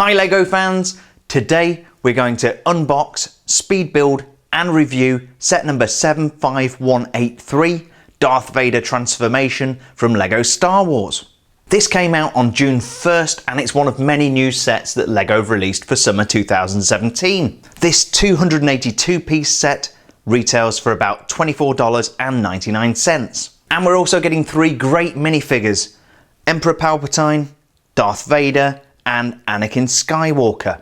Hi LEGO fans! Today we're going to unbox, speed build and review set number 75183, Darth Vader transformation from LEGO Star Wars. This came out on June 1st and it's one of many new sets that LEGO have released for summer 2017. This 282 piece set retails for about $24.99. And we're also getting 3 great minifigures: Emperor Palpatine, Darth Vader and Anakin Skywalker.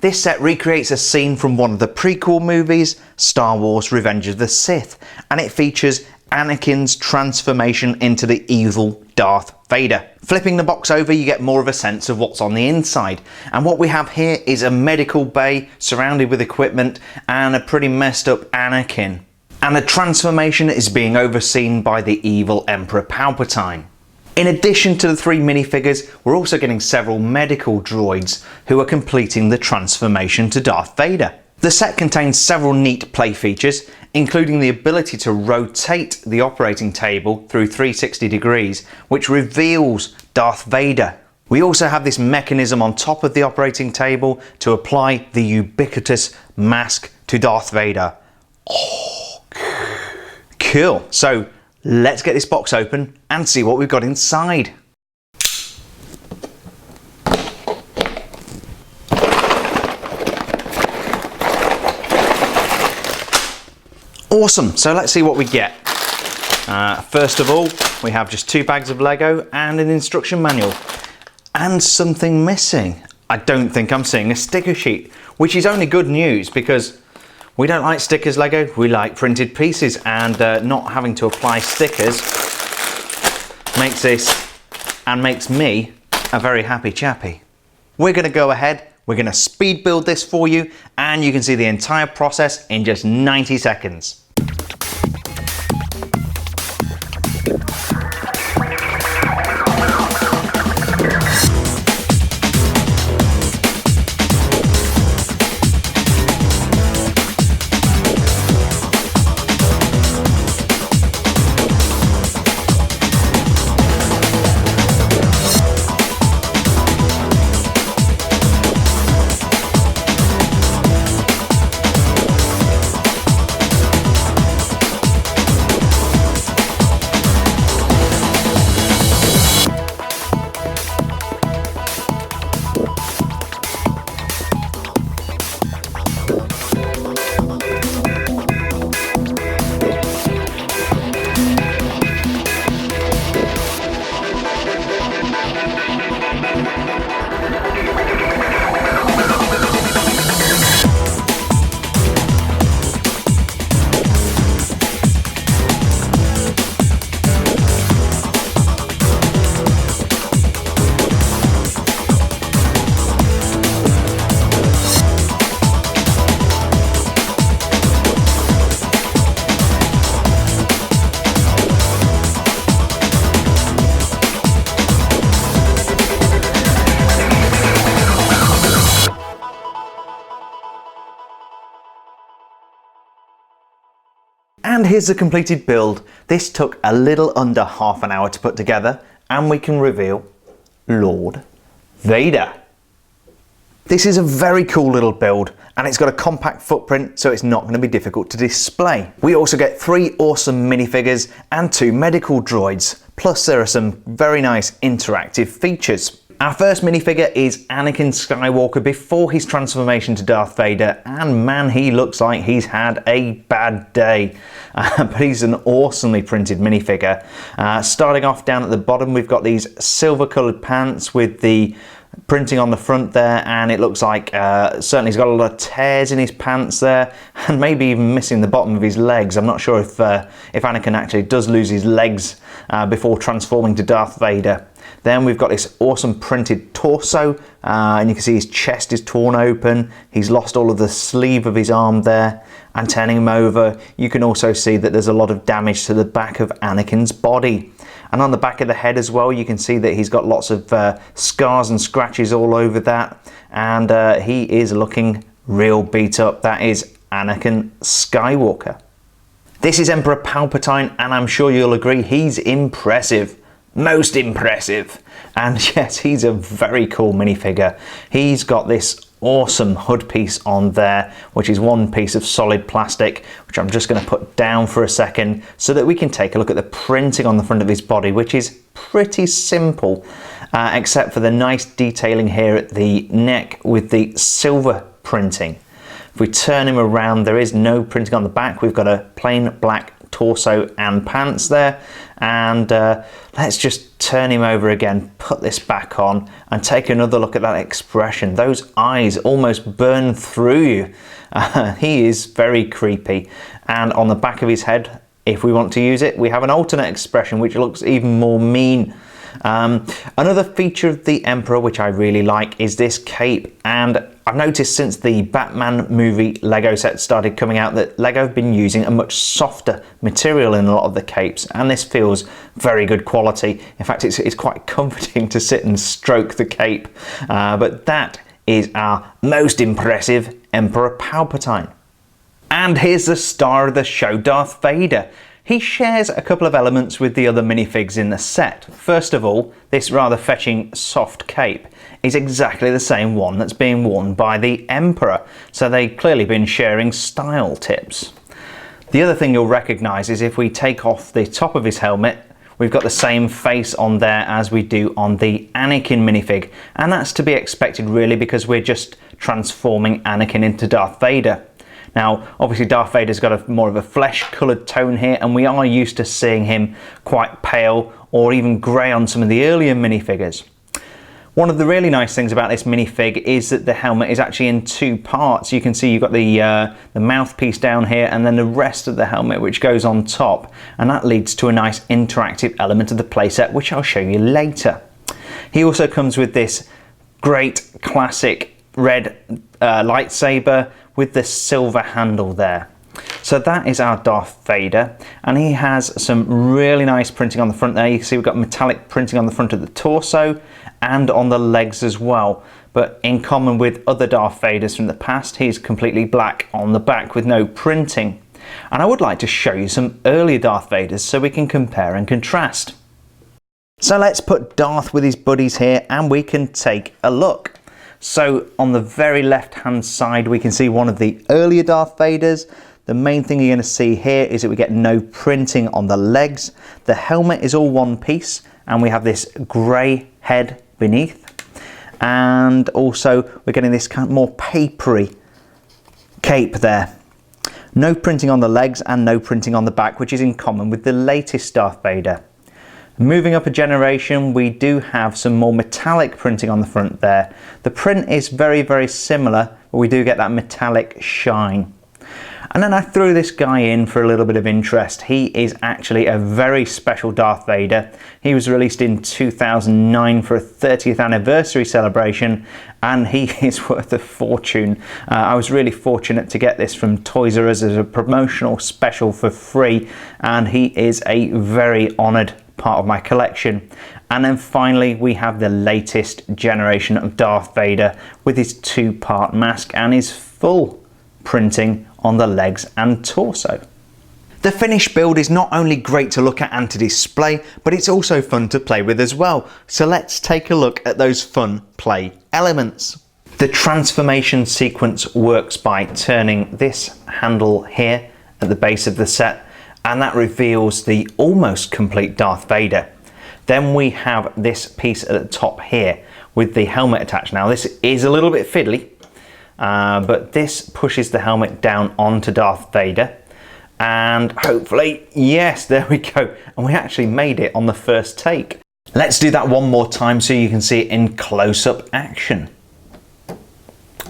This set recreates a scene from one of the prequel movies, Star Wars Revenge of the Sith, and it features Anakin's transformation into the evil Darth Vader. Flipping the box over, you get more of a sense of what's on the inside. And what we have here is a medical bay surrounded with equipment and a pretty messed up Anakin. And the transformation is being overseen by the evil Emperor Palpatine. In addition to the 3 minifigures, we're also getting several medical droids who are completing the transformation to Darth Vader. The set contains several neat play features, including the ability to rotate the operating table through 360 degrees, which reveals Darth Vader. We also have this mechanism on top of the operating table to apply the ubiquitous mask to Darth Vader. Oh, cool. So let's get this box open and see what we've got inside. Awesome, so let's see what we get. First of all, we have just 2 bags of Lego and an instruction manual. And something missing. I don't think I'm seeing a sticker sheet, which is only good news because we don't like stickers, LEGO, we like printed pieces, and not having to apply stickers makes this and makes me a very happy chappy. We're going to go ahead, we're going to speed build this for you, and you can see the entire process in just 90 seconds. And here's the completed build. This took a little under half an hour to put together, and we can reveal Lord Vader. This is a very cool little build, and it's got a compact footprint, so it's not going to be difficult to display. We also get 3 awesome minifigures and 2 medical droids, plus there are some very nice interactive features. Our first minifigure is Anakin Skywalker before his transformation to Darth Vader, and man, he looks like he's had a bad day. But he's an awesomely printed minifigure. Starting off down at the bottom, we've got these silver coloured pants with the printing on the front there, and it looks like certainly he's got a lot of tears in his pants there, and maybe even missing the bottom of his legs. I'm not sure if Anakin actually does lose his legs before transforming to Darth Vader. Then we've got this awesome printed torso, and you can see his chest is torn open. He's lost all of the sleeve of his arm there, and turning him over, you can also see that there's a lot of damage to the back of Anakin's body. And on the back of the head as well, you can see that he's got lots of scars and scratches all over that, and he is looking real beat up. That is Anakin Skywalker. This is Emperor Palpatine, and I'm sure you'll agree he's impressive. Most impressive. And yes, he's a very cool minifigure. He's got this awesome hood piece on there, which is one piece of solid plastic, which I'm just going to put down for a second so that we can take a look at the printing on the front of his body, which is pretty simple, except for the nice detailing here at the neck with the silver printing. If we turn him around, there is no printing on the back. We've got a plain black torso and pants there. And let's just turn him over again, put this back on and take another look at that expression. Those eyes almost burn through you. He is very creepy. And on the back of his head, if we want to use it, we have an alternate expression which looks even more mean. Another feature of the Emperor which I really like is this cape, and I've noticed since the Batman movie Lego set started coming out that Lego have been using a much softer material in a lot of the capes, and this feels very good quality. In fact, it's quite comforting to sit and stroke the cape. But that is our most impressive Emperor Palpatine. And here's the star of the show, Darth Vader. He shares a couple of elements with the other minifigs in the set. First of all, this rather fetching soft cape is exactly the same one that's being worn by the Emperor, so they've clearly been sharing style tips. The other thing you'll recognise is if we take off the top of his helmet, we've got the same face on there as we do on the Anakin minifig, and that's to be expected really because we're just transforming Anakin into Darth Vader. Now, obviously Darth Vader's got more of a flesh-coloured tone here, and we are used to seeing him quite pale or even grey on some of the earlier minifigures. One of the really nice things about this minifig is that the helmet is actually in two parts. You can see you've got the mouthpiece down here and then the rest of the helmet which goes on top, and that leads to a nice interactive element of the playset which I'll show you later. He also comes with this great classic red lightsaber with the silver handle there. So that is our Darth Vader, and he has some really nice printing on the front there. You can see we've got metallic printing on the front of the torso and on the legs as well. But in common with other Darth Vaders from the past, he's completely black on the back with no printing. And I would like to show you some earlier Darth Vaders so we can compare and contrast. So let's put Darth with his buddies here and we can take a look. So on the very left hand side we can see one of the earlier Darth Vaders. The main thing you're going to see here is that we get no printing on the legs. The helmet is all one piece and we have this grey head beneath, and also we're getting this kind of more papery cape there. No printing on the legs and no printing on the back, which is in common with the latest Darth Vader. Moving up a generation, we do have some more metallic printing on the front there. The print is very, very similar, but we do get that metallic shine. And then I threw this guy in for a little bit of interest. He is actually a very special Darth Vader. He was released in 2009 for a 30th anniversary celebration, and he is worth a fortune. I was really fortunate to get this from Toys R Us as a promotional special for free, and he is a very honoured part of my collection. And then finally we have the latest generation of Darth Vader with his two-part mask and his full printing on the legs and torso. The finished build is not only great to look at and to display, but it's also fun to play with as well. So let's take a look at those fun play elements. The transformation sequence works by turning this handle here at the base of the set, and that reveals the almost complete Darth Vader. Then we have this piece at the top here with the helmet attached. Now this is a little bit fiddly, but this pushes the helmet down onto Darth Vader, and hopefully, yes, there we go, and we actually made it on the first take. Let's do that one more time so you can see it in close-up action.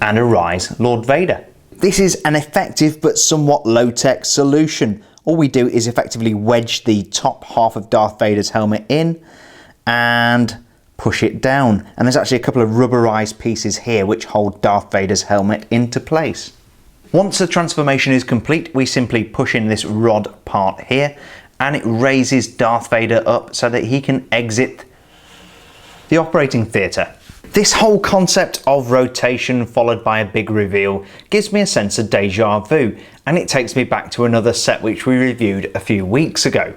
And arise, Lord Vader. This is an effective but somewhat low-tech solution. All we do is effectively wedge the top half of Darth Vader's helmet in and push it down. And there's actually a couple of rubberized pieces here which hold Darth Vader's helmet into place. Once the transformation is complete, we simply push in this rod part here and it raises Darth Vader up so that he can exit the operating theatre. This whole concept of rotation followed by a big reveal gives me a sense of deja vu, and it takes me back to another set which we reviewed a few weeks ago.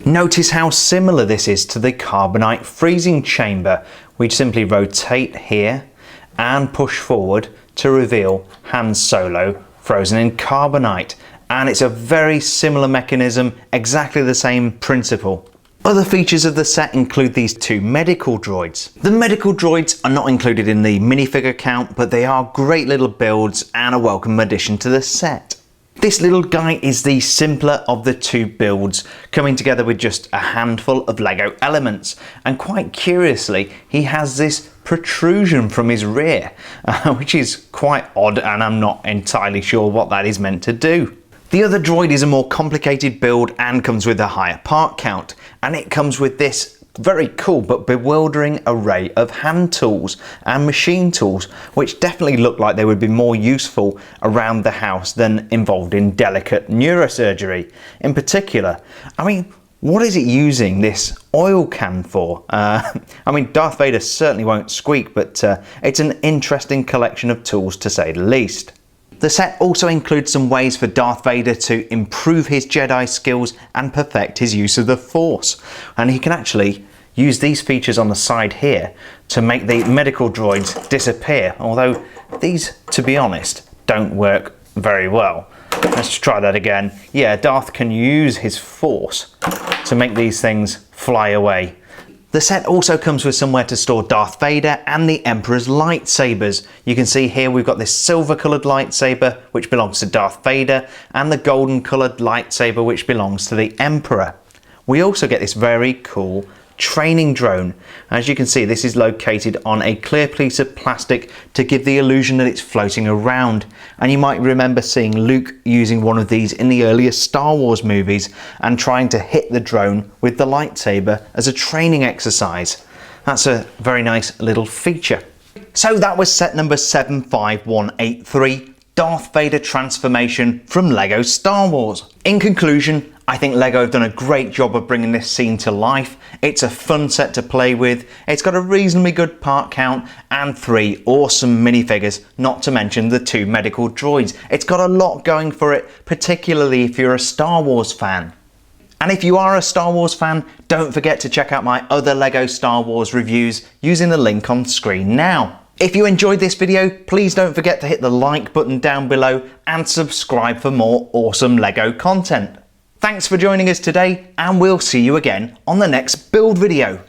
Notice how similar this is to the Carbonite freezing chamber. We simply rotate here and push forward to reveal Han Solo frozen in Carbonite. And it's a very similar mechanism, exactly the same principle. Other features of the set include these two medical droids. The medical droids are not included in the minifigure count, but they are great little builds and a welcome addition to the set. This little guy is the simpler of the two builds, coming together with just a handful of Lego elements. And quite curiously, he has this protrusion from his rear, which is quite odd, and I'm not entirely sure what that is meant to do. The other droid is a more complicated build and comes with a higher part count, and it comes with this very cool but bewildering array of hand tools and machine tools, which definitely look like they would be more useful around the house than involved in delicate neurosurgery. In particular, I mean, what is it using this oil can for? I mean, Darth Vader certainly won't squeak, but it's an interesting collection of tools to say the least. The set also includes some ways for Darth Vader to improve his Jedi skills and perfect his use of the Force. And he can actually use these features on the side here to make the medical droids disappear, although these, to be honest, don't work very well. Let's try that again. Yeah, Darth can use his Force to make these things fly away. The set also comes with somewhere to store Darth Vader and the Emperor's lightsabers. You can see here we've got this silver coloured lightsaber which belongs to Darth Vader and the golden coloured lightsaber which belongs to the Emperor. We also get this very cool training drone. As you can see, this is located on a clear piece of plastic to give the illusion that it's floating around. And you might remember seeing Luke using one of these in the earlier Star Wars movies and trying to hit the drone with the lightsaber as a training exercise. That's a very nice little feature. So that was set number 75183, Darth Vader transformation from LEGO Star Wars. In conclusion, I think LEGO have done a great job of bringing this scene to life. It's a fun set to play with, it's got a reasonably good part count and 3 awesome minifigures, not to mention the 2 medical droids. It's got a lot going for it, particularly if you're a Star Wars fan. And if you are a Star Wars fan, don't forget to check out my other LEGO Star Wars reviews using the link on screen now. If you enjoyed this video, please don't forget to hit the like button down below and subscribe for more awesome LEGO content. Thanks for joining us today, and we'll see you again on the next build video.